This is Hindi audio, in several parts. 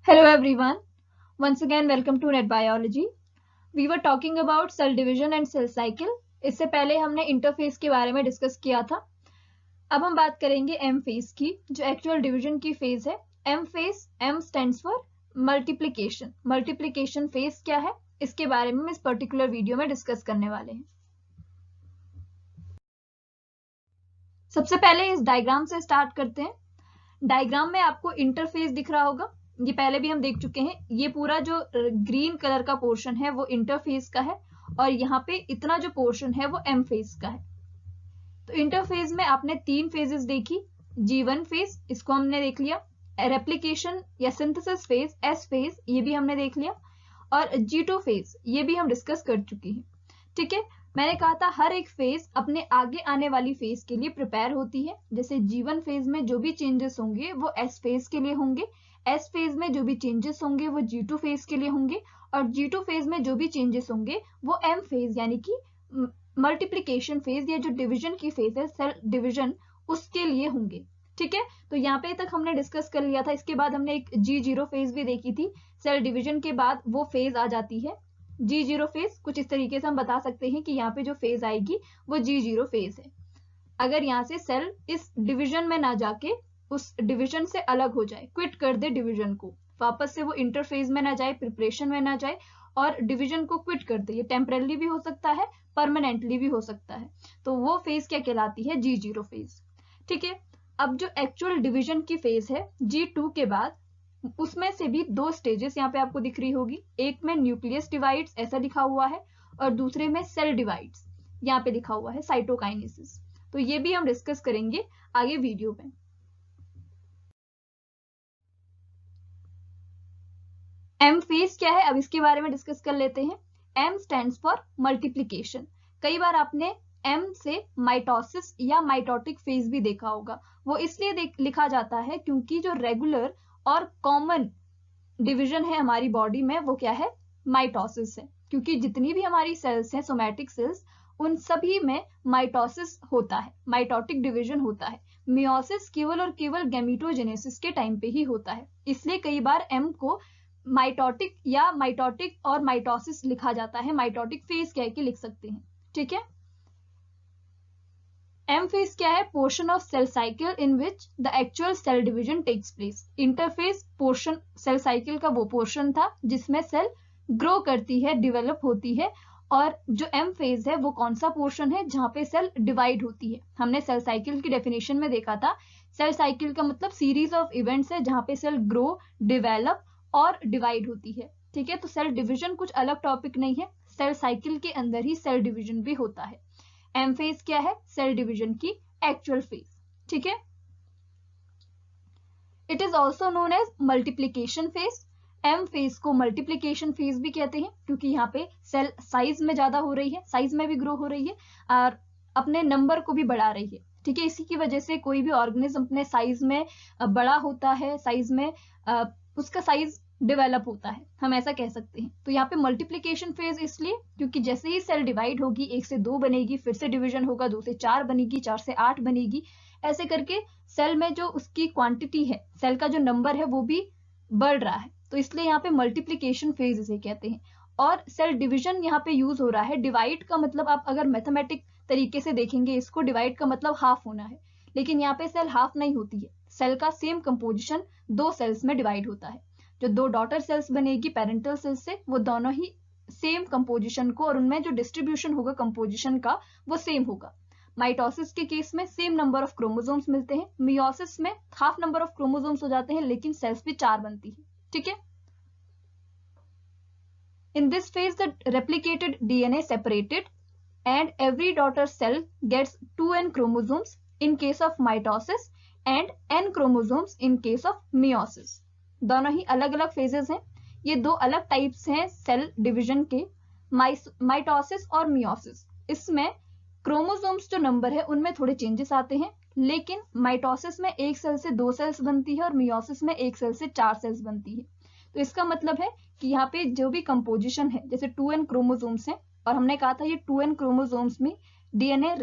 Hello everyone. Once again welcome to Net Biology. We were talking about cell division and cell cycle. इससे पहले हमने इंटरफेस के बारे में डिस्कस किया था. अब हम बात करेंगे एम फेज की, जो एक्चुअल डिवीजन की फेज है. M phase, M stands for multiplication. Multiplication phase क्या है, इसके बारे में हम इस पर्टिकुलर वीडियो में डिस्कस करने वाले हैं. सबसे पहले इस डायग्राम से स्टार्ट करते हैं. डायग्राम में आपको इंटरफेस दिख रहा होगा. ये पहले भी हम देख चुके हैं. ये पूरा जो ग्रीन कलर का पोर्शन है वो इंटरफेस का है और यहाँ पे इतना जो पोर्शन है वो एम फेज का है. तो इंटरफेज में आपने 3 फेजेस देखी. G1 फेज, इसको हमने देख लिया. रेप्लिकेशन या सिंथेसिस फेज, एस फेज, ये भी हमने देख लिया. और G2 फेज, ये भी हम डिस्कस कर चुके हैं. ठीक है, मैंने कहा था हर एक फेज अपने आगे आने वाली फेज के लिए प्रिपेयर होती है. जैसे G1 फेज में जो भी चेंजेस होंगे वो एस फेज के लिए होंगे. एस फेज में जो भी चेंजेस होंगे वो G2 फेज के लिए होंगे और G2 फेज में जो भी चेंजेस होंगे वो एम फेज यानी कि मल्टीप्लिकेशन फेज या जो डिवीजन की फेज है, सेल डिवीजन, उसके लिए होंगे. ठीक है, तो यहाँ पे तक हमने डिस्कस कर लिया था. इसके बाद हमने एक G0 फेज भी देखी थी. सेल डिवीजन के बाद वो फेज आ जाती है G0 फेज. कुछ इस तरीके से हम बता सकते हैं कि यहाँ पे जो फेज आएगी वो G0 फेज है. अगर यहाँ से सेल इस डिवीजन में ना जाके उस डिवीजन से अलग हो जाए, क्विट कर दे डिवीजन को, वापस से वो इंटरफेज में ना जाए, प्रिपरेशन में ना जाए और डिवीजन को क्विट कर दे. ये टेम्परली भी हो सकता है, परमानेंटली भी हो सकता है. तो वो फेज क्या कहलाती है? G0 phase. ठीक है, अब जो एक्चुअल डिवीजन की फेज है G2 के बाद, उसमें से भी 2 स्टेजेस यहाँ पे आपको दिख रही होगी. एक में न्यूक्लियस डिवाइड्स ऐसा लिखा हुआ है और दूसरे में सेल डिवाइड्स यहाँ पे लिखा हुआ है, साइटोकाइनेसिस. तो ये भी हम डिस्कस करेंगे आगे वीडियो में. एम फेज क्या है, अब इसके बारे में डिस्कस कर लेते हैं. M stands for multiplication. कई बार आपने एम से माइटोसिस या माइटोटिक फेज भी देखा होगा. वो इसलिए लिखा जाता है क्योंकि जो रेगुलर और कॉमन डिवीजन है हमारी बॉडी में वो क्या है? माइटोसिस है. क्योंकि जितनी भी हमारी सेल्स हैं, सोमैटिक सेल्स, उन सभी में माइटोसिस होता है, माइटोटिक डिवीजन होता है. मियोसिस केवल और केवल गैमीटोजेनेसिस के टाइम पे ही होता है. इसलिए कई बार एम को माइटोटिक या माइटोटिक और माइटोसिस लिखा जाता है. माइटोटिक फेज कह के लिख सकते हैं. ठीक है, एम फेज क्या है? Portion of cell cycle in which the actual cell division takes place. Interphase portion cell cycle का वो पोर्शन था जिसमें सेल ग्रो करती है, डेवलप होती है. और जो एम फेज है वो कौन सा पोर्शन है? जहां पे सेल डिवाइड होती है. हमने सेल साइकिल की डेफिनेशन में देखा था, सेल साइकिल का मतलब सीरीज ऑफ इवेंट्स है जहां पे सेल ग्रो, डेवलप और डिवाइड होती है. ठीक है, तो सेल डिवीजन कुछ अलग टॉपिक नहीं है. सेल साइकिल के अंदर ही सेल डिवीजन भी होता है. एम फेज क्या है? सेल डिवीजन की एक्चुअल फेज. ठीक है, it is also known as multiplication phase. M phase को मल्टीप्लीकेशन फेज भी कहते हैं क्योंकि यहाँ पे सेल साइज में ज्यादा हो रही है, साइज में भी ग्रो हो रही है और अपने नंबर को भी बढ़ा रही है. ठीक है, इसी की वजह से कोई भी ऑर्गेनिज्म अपने साइज में बड़ा होता है, साइज में उसका साइज डेवलप होता है, हम ऐसा कह सकते हैं. तो यहाँ पे मल्टीप्लिकेशन फेज इसलिए क्योंकि जैसे ही सेल डिवाइड होगी, 1 से 2 बनेगी, फिर से डिवीजन होगा, 2 से 4 बनेगी, 4 से 8 बनेगी. ऐसे करके सेल में जो उसकी क्वांटिटी है, सेल का जो नंबर है वो भी बढ़ रहा है. तो इसलिए यहाँ पे मल्टीप्लिकेशन फेज इसे कहते हैं. और सेल डिवीजन यहाँ पे यूज हो रहा है. डिवाइड का मतलब आप अगर मैथमेटिक तरीके से देखेंगे इसको, डिवाइड का मतलब हाफ होना है, लेकिन यहाँ पे सेल हाफ नहीं होती है. सेल का सेम कंपोजिशन 2 सेल्स में डिवाइड होता है. जो 2 डॉटर सेल्स बनेगी पेरेंटल सेल्स से, वो दोनों ही सेम कंपोजिशन को, और उनमें जो डिस्ट्रीब्यूशन होगा कंपोजिशन का वो सेम होगा. माइटोसिस के केस में सेम नंबर ऑफ क्रोमोसोम्स मिलते हैं. मियोसिस में हाफ नंबर ऑफ क्रोमोसोम्स हो जाते हैं लेकिन सेल्स भी 4 बनती है. ठीक है, in this phase the replicated DNA separated and every daughter cell gets 2n chromosomes in case of mitosis and n chromosomes in case of meiosis. दोनों ही अलग अलग फेजेस हैं. ये 2 अलग टाइप्स हैं सेल डिवीजन के, माइटोसिस और मियोसिस. इसमें क्रोमोसोम्स जो नंबर है उनमें थोड़े चेंजेस आते हैं, लेकिन माइटोसिस में 1 सेल से 2 सेल्स बनती है और मियोसिस में 1 सेल से 4 सेल्स बनती है. तो इसका मतलब है कि यहाँ पे जो भी कंपोजिशन है, जैसे 2n क्रोमोसोम्स हैं और हमने कहा था ये 2n क्रोमोसोम्स में डीएनए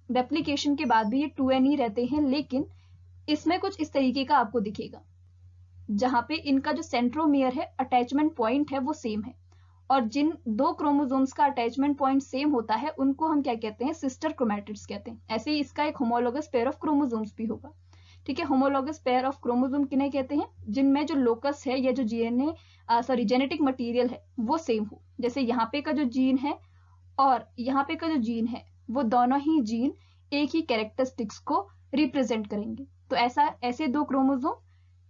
रेप्लिकेशन के बाद भी ये 2n ही रहते हैं, लेकिन इसमें कुछ इस तरीके का आपको दिखेगा. जहां पे इनका जो सेंट्रोमियर है, अटैचमेंट पॉइंट है, वो सेम है। और जिन दो क्रोमोसोम्स का अटैचमेंट पॉइंट सेम होता है उनको हम क्या कहते हैं, सिस्टर क्रोमैटिड्स कहते हैं। ऐसे ही इसका एक होमोलॉगस पेयर ऑफ क्रोमोसोम्स भी होगा। ठीक है, होमोलॉगस पेयर ऑफ क्रोमोसोम किन्हें कहते हैं, जिनमें जो लोकस है या जो जेनेटिक मटेरियल है वो सेम हो। जैसे यहाँ पे का जो जीन है और यहाँ पे का जो जीन है, वो दोनों ही जीन एक ही कैरेक्टरिस्टिक्स को रिप्रेजेंट करेंगे। तो ऐसे दो क्रोमोसोम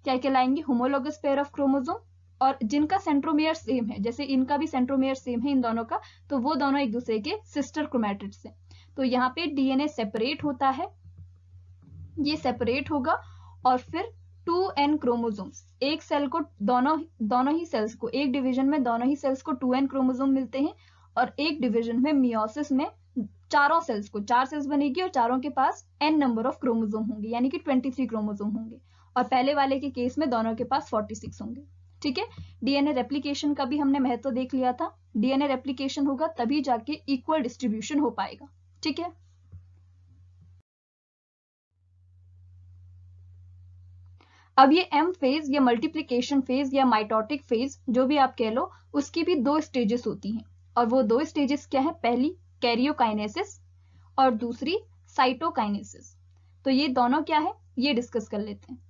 क्या कहलाएंगे, होमोलॉगस पेयर ऑफ क्रोमोसोम। और जिनका सेंट्रोमियर सेम है, जैसे इनका भी सेंट्रोमियर सेम है इन दोनों का, तो वो दोनों एक दूसरे के सिस्टर क्रोमैटिड्स हैं। तो यहाँ पे डीएनए सेपरेट होता है, ये सेपरेट होगा और फिर 2n क्रोमोसोम्स, एक सेल को दोनों ही सेल्स को, एक डिवीजन में दोनों ही सेल्स को 2n क्रोमोसोम मिलते हैं। और एक डिवीजन में मियोसिस में चारों सेल्स को 4 सेल्स बनेगी और चारों के पास n नंबर ऑफ क्रोमोसोम होंगे, यानी कि 23 क्रोमोसोम होंगे। और पहले वाले के केस में दोनों के पास 46 होंगे। ठीक है, डीएनए रेप्लिकेशन का भी हमने महत्व देख लिया था। डीएनए रेप्लिकेशन होगा तभी जाके इक्वल डिस्ट्रीब्यूशन हो पाएगा। ठीक है, अब ये एम फेज या मल्टीप्लिकेशन फेज या माइटोटिक फेज, जो भी आप कह लो, उसकी भी 2 स्टेजेस होती हैं। और वो 2 स्टेजेस क्या है, पहली कैरियोकाइनेसिस और दूसरी साइटोकाइनेसिस। तो ये दोनों क्या है, ये डिस्कस कर लेते हैं।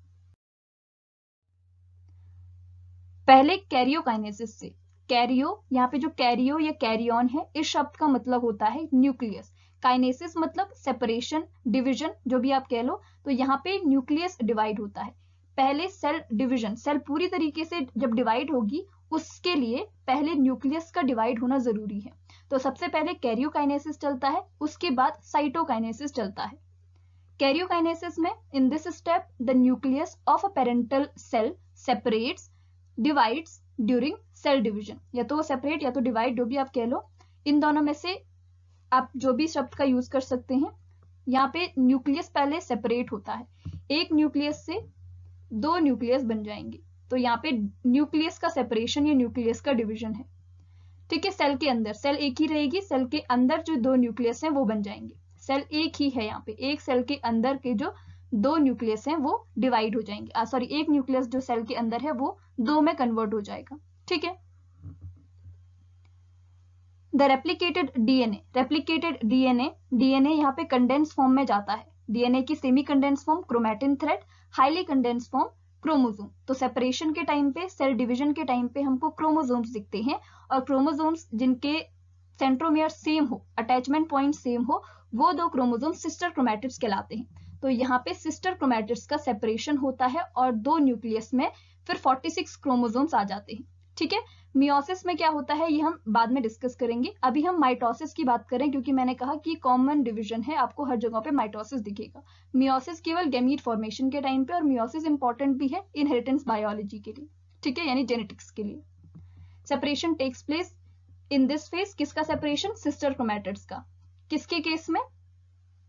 पहले कैरियोकाइनेसिस से। कैरियो, यहाँ पे जो कैरियो या कैरियन है, इस शब्द का मतलब होता है न्यूक्लियस। काइनेसिस मतलब सेपरेशन, डिवीजन, जो भी आप कह लो। तो यहाँ पे न्यूक्लियस डिवाइड होता है। पहले सेल डिवीजन, सेल पूरी तरीके से जब डिवाइड होगी उसके लिए पहले न्यूक्लियस का डिवाइड होना जरूरी है। तो सबसे पहले कैरियोकाइनेसिस चलता है, उसके बाद साइटोकाइनेसिस चलता है। कैरियोकाइनेसिस में in this step the nucleus of a parental cell separates, divides during cell division. या तो वो सेपरेट या तो डिवाइड, जो भी आप कह लो, इन दोनों में से आप जो भी शब्द का यूज कर सकते हैं। यहाँ पे न्यूक्लियस पहले सेपरेट होता है, एक न्यूक्लियस से 2 न्यूक्लियस बन जाएंगे। तो यहाँ पे न्यूक्लियस का सेपरेशन या न्यूक्लियस का डिवीजन है। ठीक है, सेल के अंदर सेल एक ही रहेगी, सेल के अंदर जो 2 न्यूक्लियस हैं वो बन जाएंगे। सेल एक ही है, यहाँ पे एक सेल के अंदर के जो 2 न्यूक्लियस हैं वो डिवाइड हो जाएंगे। सॉरी, एक न्यूक्लियस जो सेल के अंदर है वो 2 में कन्वर्ट हो जाएगा। ठीक है, the replicated DNA, replicated DNA, DNA यहाँ पे कंडेंस फॉर्म में जाता है। डीएनए की semi condense form chromatin thread, highly condense form chromosome. तो सेपरेशन के टाइम पे, सेल डिवीजन के टाइम पे हमको क्रोमोसोम्स दिखते हैं। और क्रोमोसोम्स जिनके सेंट्रोमियर सेम हो, अटैचमेंट पॉइंट सेम हो, वो 2 क्रोमोसोम सिस्टर क्रोमैटिड्स कहलाते हैं। तो यहाँ पे सिस्टर क्रोमैटिड्स का सेपरेशन होता है और 2 न्यूक्लियस में फिर 46 क्रोमोसोम्स आ जाते हैं। ठीक है, मियोसिस में क्या होता है ये हम बाद में डिस्कस करेंगे। अभी हम माइटोसिस की बात करें, क्योंकि मैंने कहा कि कॉमन डिवीजन है, आपको हर जगह पे माइटोसिस दिखेगा। मियोसिस केवल गैमीट फॉर्मेशन के टाइम पे, और मियोसिस इंपॉर्टेंट भी है इनहेरिटेंस बायोलॉजी के लिए। ठीक है, यानी जेनेटिक्स के लिए। Separation takes place in this phase, किसका सेपरेशन, सिस्टर क्रोमैटिड्स का। किसके केस में,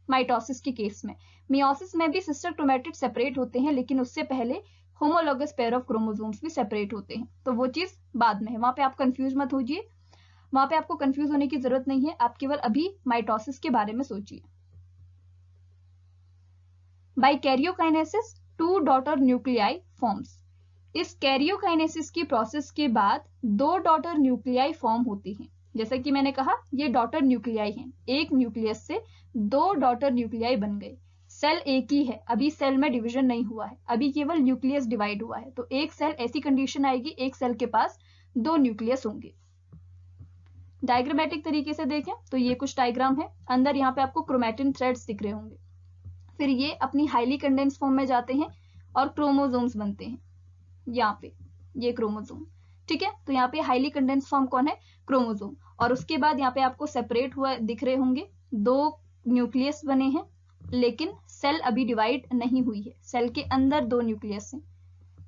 माइटोसिस के केस में। मियोसिस में भी सिस्टर क्रोमैटिड सेपरेट होते हैं, लेकिन उससे पहले होमोलॉगस पेयर ऑफ क्रोमोसोम्स भी सेपरेट होते हैं। तो वो चीज बाद में है, वहां पे आप कंफ्यूज मत होइए, वहां पे आपको कंफ्यूज होने की जरूरत नहीं है। आप केवल अभी माइटोसिस के बारे में सोचिए। By karyokinesis 2 daughter nuclei forms. इस कैरियोकाइनेसिस की प्रोसेस के बाद 2 डॉटर न्यूक्लियाई फॉर्म होती हैं। जैसा कि मैंने कहा, ये डॉटर न्यूक्लियाई हैं, एक न्यूक्लियस से 2 डॉटर न्यूक्लियाई बन गए। सेल एक ही है, अभी सेल में डिवीजन नहीं हुआ है, अभी केवल न्यूक्लियस डिवाइड हुआ है। तो एक सेल, ऐसी कंडीशन आएगी, एक सेल के पास 2 न्यूक्लियस होंगे। डायग्रामेटिक तरीके से देखें तो ये कुछ डायग्राम है। अंदर यहाँ पे आपको क्रोमैटिन थ्रेड्स दिख रहे होंगे। फिर ये अपनी हाईली कंडेंस फॉर्म में जाते हैं और क्रोमोसोम्स बनते हैं। यहाँ पे ये क्रोमोसोम, ठीक है। तो यहाँ पे हाईली कंडेंस फॉर्म कौन है, क्रोमोसोम। और उसके बाद यहाँ पे आपको सेपरेट हुआ दिख रहे होंगे, 2 न्यूक्लियस बने हैं, लेकिन सेल अभी डिवाइड नहीं हुई है। सेल के अंदर 2 न्यूक्लियस हैं,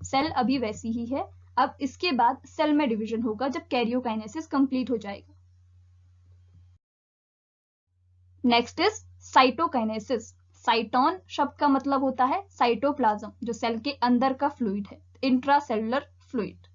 सेल अभी वैसी ही है। अब इसके बाद सेल में डिवीजन होगा जब कैरियोकाइनेसिस कंप्लीट हो जाएगा। Next is cytokinesis. साइटोन शब्द का मतलब होता है साइटोप्लाज्म, जो सेल के अंदर का फ्लूइड है, intracellular fluid.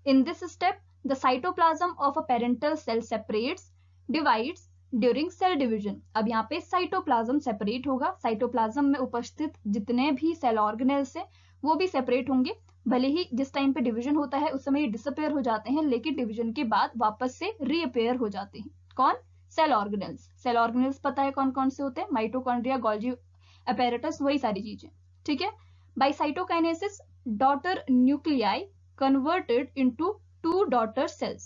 In this step the cytoplasm of a parental cell separates, divides during cell division. अब यहाँ पे साइटोप्लाज्म सेपरेट होगा। साइटोप्लाज्म में उपस्थित जितने भी सेल ऑर्गेनेल्स हैं वो भी सेपरेट होंगे। भले ही जिस टाइम पे डिवीजन होता है उस समय ये डिसअपेयर हो जाते हैं, लेकिन डिवीजन के बाद वापस से रीअपेयर हो जाते हैं। कौन? Cell organelles. सेल ऑर्गेनेल्स पता है कौन कौन से होते हैं? माइटोकॉन्ड्रिया, गोल्गी अपैरेटस, वही सारी चीजें। ठीक है। By cytokinesis daughter nuclei converted into 2 daughter cells.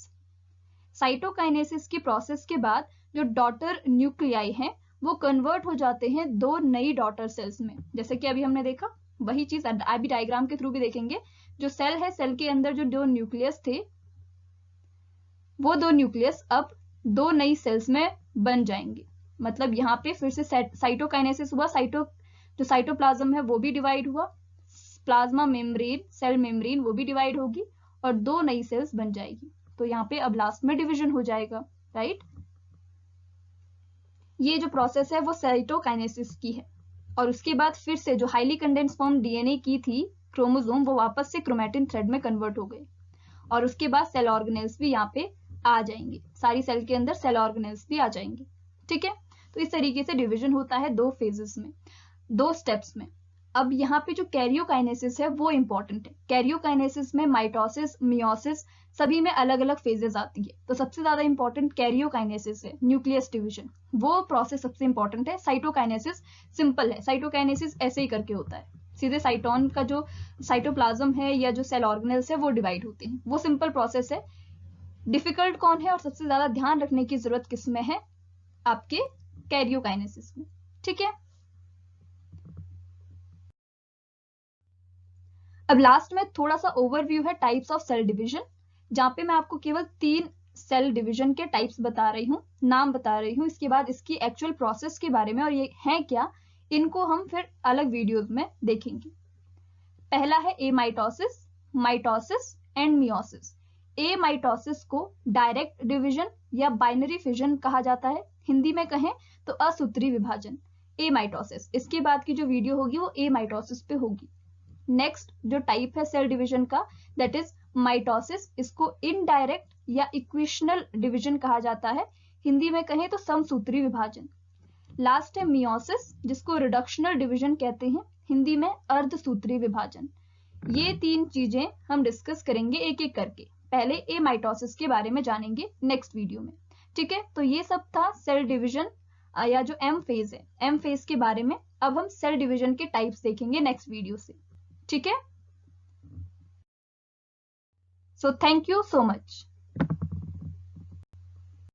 Cytokinesis की प्रोसेस के बाद जो डॉटर न्यूक्लियाई हैं वो कन्वर्ट हो जाते हैं 2 नई डॉटर सेल्स में। जैसे कि अभी हमने देखा, वही चीज अभी डायग्राम के थ्रू भी देखेंगे। जो सेल है, सेल के अंदर जो 2 न्यूक्लियस थे, वो 2 न्यूक्लियस अब 2 नई सेल्स में बन जाएंगे। मतलब यहाँ पे फिर से साइटोकाइनेसिस हुआ, जो साइटोप्लाज्म है वो भी डिवाइड हुआ, प्लाज्मा मेम्ब्रेन, सेल मेम्ब्रेन वो भी डिवाइड होगी और 2 नई सेल्स बन जाएगी। तो यहाँ पे अब लास्ट में डिवीजन हो जाएगा, राइट। ये जो प्रोसेस है वो साइटोकाइनेसिस की है। और उसके बाद फिर से जो हाईली कंडेंस फॉर्म डीएनए की थी क्रोमोसोम, वो वापस से क्रोमैटिन थ्रेड में कन्वर्ट हो गए और उसके बाद सेल ऑर्गेनेल्स भी यहाँ पे आ जाएंगे। सारी सेल के अंदर सेल ऑर्गेनेल्स भी आ जाएंगे। ठीक है। तो इस तरीके से डिवीजन होता है 2 फेजेस में, 2 स्टेप्स में। अब यहाँ पे जो कैरियोकाइनेसिस है वो इंपॉर्टेंट है। कैरियोकाइनेसिस में माइटोसिस, मियोसिस सभी में अलग अलग फेजेस आती है। तो सबसे ज्यादा इंपॉर्टेंट कैरियोकाइनेसिस है, न्यूक्लियस डिवीजन, वो प्रोसेस सबसे इंपॉर्टेंट है। साइटोकाइनेसिस सिंपल है, साइटोकाइनेसिस ऐसे ही करके होता है, सीधे साइटोन का जो साइटोप्लाज्म है या जो सेल ऑर्गेनेल्स है वो डिवाइड होते हैं, वो सिंपल प्रोसेस है। डिफिकल्ट कौन है और सबसे ज्यादा ध्यान रखने की जरूरत किस में है? आपके कैरियोकाइनेसिस में। ठीक है। अब लास्ट में थोड़ा सा ओवरव्यू है टाइप्स ऑफ सेल डिवीजन, जहां पे मैं आपको केवल 3 सेल डिवीजन के टाइप्स बता रही हूँ, नाम बता रही हूँ। इसके बाद इसकी एक्चुअल प्रोसेस के बारे में और ये है क्या, इनको हम फिर अलग वीडियोस में देखेंगे। पहला है amitosis, mitosis and meiosis. Amitosis को डायरेक्ट डिवीजन या बाइनरी फिजन कहा जाता है, हिंदी में कहें तो असूत्री विभाजन, एमाइटोसिस। इसके बाद की जो वीडियो होगी वो एमाइटोसिस पे होगी। नेक्स्ट जो टाइप है सेल डिवीजन का, दैट इज माइटोसिस। इसको इनडायरेक्ट या इक्वेशनल डिवीजन कहा जाता है, हिंदी में कहें तो समसूत्री विभाजन। लास्ट है मियोसिस, जिसको रिडक्शनल डिवीजन कहते हैं, हिंदी में अर्धसूत्री विभाजन। ये 3 चीजें हम डिस्कस करेंगे एक एक करके। पहले एमाइटोसिस के बारे में जानेंगे नेक्स्ट वीडियो में। ठीक है। तो ये सब था सेल डिवीजन या जो एम फेज है, एम फेज के बारे में। अब हम सेल डिवीजन के टाइप्स देखेंगे नेक्स्ट वीडियो से। ठीक है। So thank you so much.